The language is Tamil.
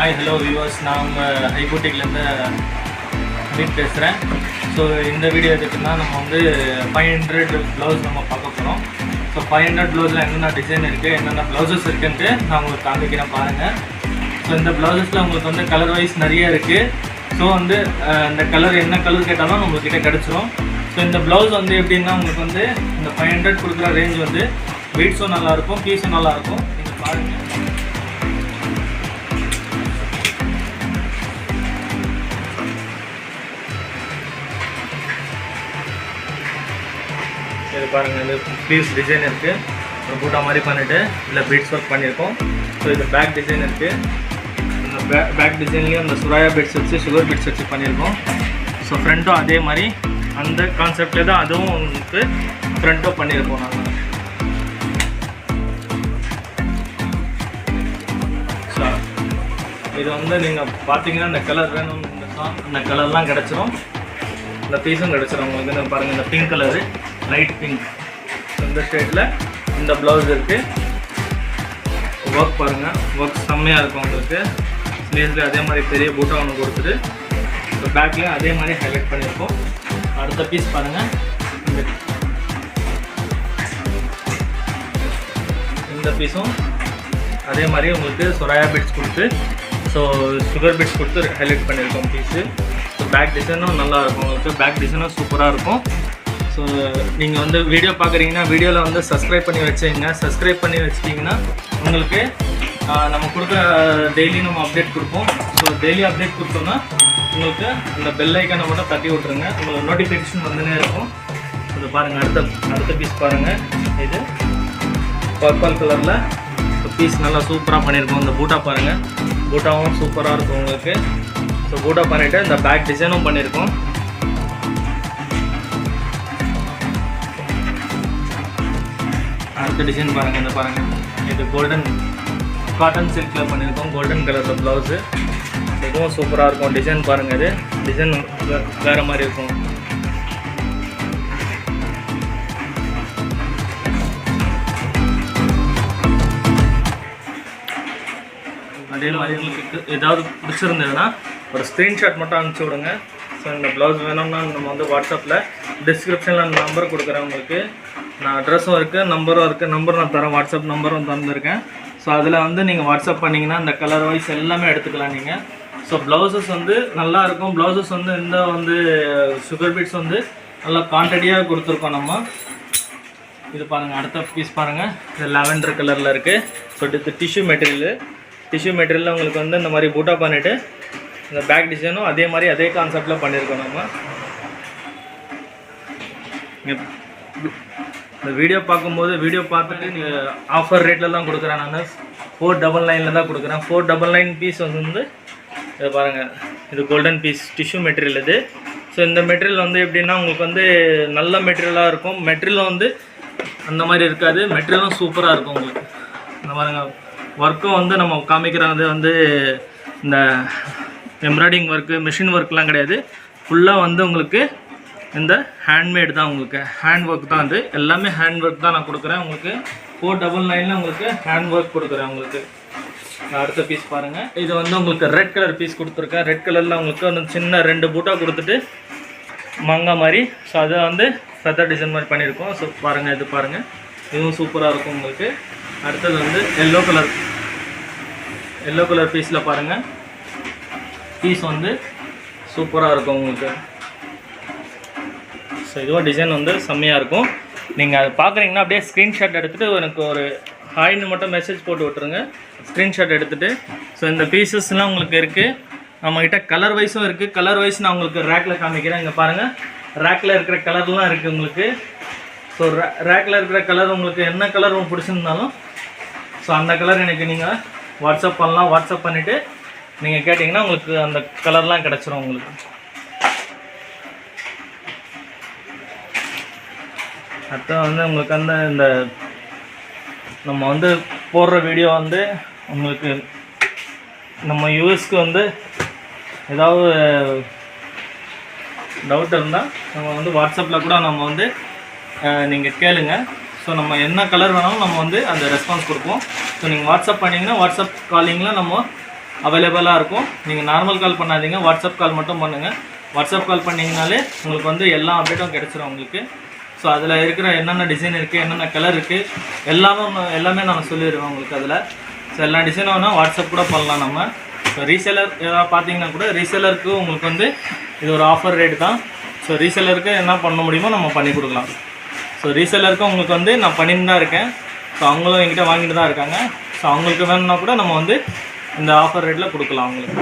ஹாய் ஹலோ வியூவர்ஸ், நான் உங்கள் ஹைபோட்டிக்லேருந்து மீட் பேசுகிறேன். ஸோ இந்த வீடியோ எதுக்குன்னா நம்ம வந்து 500 ப்ளவுஸ் நம்ம பார்க்க போகிறோம். ஸோ 500 ப்ளவுஸில் என்னென்ன டிசைன் இருக்குது, என்னென்ன ப்ளவுசஸ் இருக்குன்ட்டு நான் உங்களுக்கு காமிக்கிறேன் பாருங்கள். ஸோ இந்த ப்ளவுசஸில் உங்களுக்கு வந்து கலர் வைஸ் நிறைய இருக்குது. ஸோ வந்து இந்த கலர் என்ன கலர் கேட்டாலும் நம்மக்கிட்ட கிடச்சிரும். ஸோ இந்த ப்ளவுஸ் வந்து எப்படின்னா உங்களுக்கு வந்து இந்த 500 கொடுக்குற ரேஞ்ச் வந்து பீட்ஸும் நல்லாயிருக்கும், பீஸும் நல்லாயிருக்கும். நீங்கள் பாருங்கள். இது பாருங்கள், இந்த பீஸ் டிசைன் இருக்குது, ஒரு பூட்டா மாதிரி பண்ணிவிட்டு இதில் பீட்ஸ் ஒர்க் பண்ணியிருக்கோம். ஸோ இது பேக் டிசைன் இருக்குது. இந்த பேக் டிசைன்லேயும் அந்த சுராயா பீட்ஸ் வச்சு சுகர் பீட்ஸ் வச்சு பண்ணியிருக்கோம். ஸோ ஃப்ரண்ட்டும் அதே மாதிரி அந்த கான்செப்டில் தான் அதுவும் உங்களுக்கு ஃப்ரண்ட்டும் பண்ணியிருக்கோம் நாங்கள். ஸோ இது வந்து நீங்கள் பார்த்தீங்கன்னா இந்த கலர் வேணும், இந்த கலர்லாம் கிடச்சிரும், இந்த பீஸும் கிடச்சிரும் உங்களுக்கு. இந்த பாருங்கள், இந்த பிங்க் கலரு, லைட் பிங்க், இந்த ஷேடில் இந்த ப்ளவுஸ் இருக்குது. ஒர்க் பாருங்கள், ஒர்க் செம்மையாக இருக்கும் உங்களுக்கு. ஸ்லீவ்ஸில் அதே மாதிரி பெரிய பூட்டா ஒன்று கொடுத்துட்டு இப்போ பேக்லேயும் அதே மாதிரி ஹைலைட் பண்ணியிருக்கோம். அடுத்த பீஸ் பாருங்கள், இந்த பீஸும் அதே மாதிரி உங்களுக்கு சொராயா பீட்ஸ் கொடுத்து ஸோ சுகர் பீட்ஸ் கொடுத்து ஹைலைட் பண்ணியிருக்கோம் பீஸு. ஸோ பேக் டிசைனும் நல்லாயிருக்கும் உங்களுக்கு, பேக் டிசைனும் சூப்பராக இருக்கும். ஸோ நீங்கள் வந்து வீடியோ பார்க்குறீங்கன்னா வீடியோவில் வந்து சப்ஸ்கிரைப் பண்ணி வச்சுங்க. சப்ஸ்கிரைப் பண்ணி வச்சிட்டிங்கன்னா உங்களுக்கு நம்ம கொடுக்குற டெய்லி நம்ம அப்டேட் கொடுப்போம். ஸோ டெய்லி அப்டேட் கொடுத்தோன்னா உங்களுக்கு இந்த பெல் ஐக்கானை மட்டும் தட்டி விட்ருங்க, உங்களுக்கு நோட்டிஃபிகேஷன் வந்துனே இருக்கும். இது பாருங்கள், அடுத்த பீஸ் பாருங்கள், இது பர்பிள் கலரில் பீஸ் நல்லா சூப்பராக பண்ணியிருக்கோம். இந்த பூட்டா பாருங்கள், பூட்டாவும் சூப்பராக இருக்கும் உங்களுக்கு. ஸோ பூட்டா பண்ணிவிட்டு இந்த பேக் டிசைனும் பண்ணியிருக்கோம். அடுத்த டிசைன் பாருங்கள், இந்த பாருங்கள், இது கோல்டன் காட்டன் சில்கில் பண்ணியிருக்கோம், கோல்டன் கலரில் ப்ளவுஸு. இதுவும் சூப்பராக இருக்கும். டிசைன் பாருங்கள், இது டிசைன் வேறு மாதிரி இருக்கும். அதே மாதிரி உங்களுக்கு ஏதாவது பிடிச்சிருந்ததுன்னா ஒரு ஸ்க்ரீன்ஷாட் மட்டும் அனுப்பிச்சி விடுங்க. ஸோ இந்த ப்ளவுஸ் வேணும்னா நம்ம வந்து வாட்ஸ்அப்பில் டிஸ்கிரிப்ஷனில் நம்பர் கொடுக்குறேன் உங்களுக்கு. நான் அட்ரஸும் இருக்குது, நம்பரும் இருக்குது. நம்பர் நான் தரேன், வாட்ஸ்அப் நம்பரும் தந்துருக்கேன். ஸோ அதில் வந்து நீங்கள் வாட்ஸ்அப் பண்ணிங்கன்னா இந்த கலர் வைஸ் எல்லாமே எடுத்துக்கலாம் நீங்கள். ஸோ ப்ளவுசஸ் வந்து நல்லாயிருக்கும். ப்ளவுசஸ் வந்து இந்த வந்து சுகர் பீட்ஸ் வந்து நல்லா குவான்டிட்டியாக கொடுத்துருக்கோம் நம்ம. இது பாருங்கள், அடுத்த பீஸ் பாருங்கள், இது லாவெண்டர் கலரில் இருக்குது. ஸோ இது டிஷ்யூ மெட்டீரியலில் உங்களுக்கு வந்து இந்த மாதிரி பூட்டா பண்ணிவிட்டு இந்த பேக் டிசைனும் அதே மாதிரி அதே கான்செப்டில் பண்ணியிருக்கோம் நம்ம. இந்த வீடியோ பார்க்கும்போது வீடியோ பார்த்துட்டு நீங்கள் ஆஃபர் ரேட்டில் தான் கொடுக்குறேன். நான் 499 தான் கொடுக்குறேன். 499 பீஸ் வந்து இது பாருங்கள், இது கோல்டன் பீஸ் டிஷ்யூ மெட்டீரியல் இது. ஸோ இந்த மெட்டீரியல் வந்து எப்படின்னா உங்களுக்கு வந்து நல்ல மெட்டீரியலாக இருக்கும். மெட்டீரியலும் வந்து அந்த மாதிரி இருக்காது, மெட்டீரியலும் சூப்பராக இருக்கும் உங்களுக்கு. இந்த பாருங்கள், ஒர்க்கும் வந்து நம்ம காமிக்கிறது வந்து இந்த எம்ப்ராய்டிங் ஒர்க்கு, மிஷின் ஒர்க்லாம் கிடையாது. ஃபுல்லாக வந்து உங்களுக்கு இந்த ஹேண்ட்மேட் தான், உங்களுக்கு ஹேண்ட் ஒர்க் தான். அது எல்லாமே ஹேண்ட் ஒர்க் தான் நான் கொடுக்குறேன் உங்களுக்கு. 499 உங்களுக்கு ஹேண்ட் ஒர்க் கொடுக்குறேன் உங்களுக்கு. அடுத்த பீஸ் பாருங்கள், இது வந்து உங்களுக்கு ரெட் கலர் பீஸ் கொடுத்துருக்கேன். ரெட் கலரில் உங்களுக்கு வந்து சின்ன 2 பூட்டா கொடுத்துட்டு மாங்காய் மாதிரி. ஸோ அதை வந்து ஃபெதர் டிசைன் மாதிரி பண்ணியிருக்கோம். ஸோ பாருங்கள், இது பாருங்கள், இதுவும் சூப்பராக இருக்கும் உங்களுக்கு. அடுத்தது வந்து எல்லோ கலர் பீஸில் பாருங்கள், பீஸ் வந்து சூப்பராக இருக்கும் உங்களுக்கு. ஸோ இதுவும் டிசைன் வந்து செம்மையாக இருக்கும். நீங்கள் அதை பார்க்குறீங்கன்னா அப்படியே ஸ்க்ரீன்ஷாட் எடுத்துகிட்டு எனக்கு ஒரு ஹாய்னு மட்டும் மெசேஜ் போட்டு விட்ருங்க, ஸ்க்ரீன்ஷாட் எடுத்துகிட்டு. ஸோ இந்த பீசஸ்லாம் உங்களுக்கு இருக்குது நம்மக்கிட்ட. கலர் வைஸும் இருக்குது. கலர் வைஸ் நான் உங்களுக்கு ரேக்கில் காமிக்கிறேன். இங்கே பாருங்கள், ரேக்கில் இருக்கிற கலர்லாம் இருக்குது உங்களுக்கு. ஸோ ரேக்கில் இருக்கிற கலர் உங்களுக்கு என்ன கலர் உங்களுக்கு பிடிச்சிருந்தாலும் ஸோ அந்த கலர் எனக்கு நீங்கள் வாட்ஸ்அப் பண்ணலாம். வாட்ஸ்அப் பண்ணிவிட்டு நீங்கள் கேட்டிங்கன்னா உங்களுக்கு அந்த கலர்லாம் கிடச்சிரும் உங்களுக்கு. அடுத்த வந்து உங்களுக்கு அந்த இந்த நம்ம வந்து போடுற வீடியோ வந்து உங்களுக்கு நம்ம யூஎஸ்க்கு வந்து ஏதாவது டவுட் இருந்தால் நம்ம வந்து வாட்ஸ்அப்பில் கூட நம்ம வந்து நீங்கள் கேளுங்க. ஸோ நம்ம என்ன கலர் வேணாலும் நம்ம வந்து அந்த ரெஸ்பான்ஸ் கொடுப்போம். ஸோ நீங்கள் வாட்ஸ்அப் பண்ணிங்கன்னா வாட்ஸ்அப் காலிங்கில் நம்ம அவைலபிளாக இருக்கும். நீங்கள் நார்மல் கால் பண்ணாதீங்க, வாட்ஸ்அப் கால் மட்டும் பண்ணுங்கள். வாட்ஸ்அப் கால் பண்ணிங்கனாலே உங்களுக்கு வந்து எல்லா அப்டேட்டும் கிடச்சிரும் உங்களுக்கு. ஸோ அதில் இருக்கிற என்னென்ன டிசைன் இருக்குது, என்னென்ன கலர் இருக்குது எல்லாமே நான் சொல்லிடுவேன் உங்களுக்கு அதில். ஸோ எல்லா டிசைனும் வேணால் வாட்ஸ்அப் கூட பண்ணலாம் நம்ம. ஸோ ரீசேலர் ஏதாவது பார்த்தீங்கன்னா கூட ரீசேலருக்கு உங்களுக்கு வந்து இது ஒரு ஆஃபர் ரேட் தான். ஸோ ரீசேலருக்கு என்ன பண்ண முடியுமோ நம்ம பண்ணி கொடுக்கலாம். ஸோ ரீசேலருக்கு உங்களுக்கு வந்து நான் பண்ணிட்டு தான் இருக்கேன். ஸோ அவங்களும் என்கிட்ட வாங்கிட்டு தான் இருக்காங்க. ஸோ அவங்களுக்கு வேணும்னா கூட நம்ம வந்து இந்த ஆஃபர் ரேட்டில் கொடுக்கலாம் அவங்களுக்கு.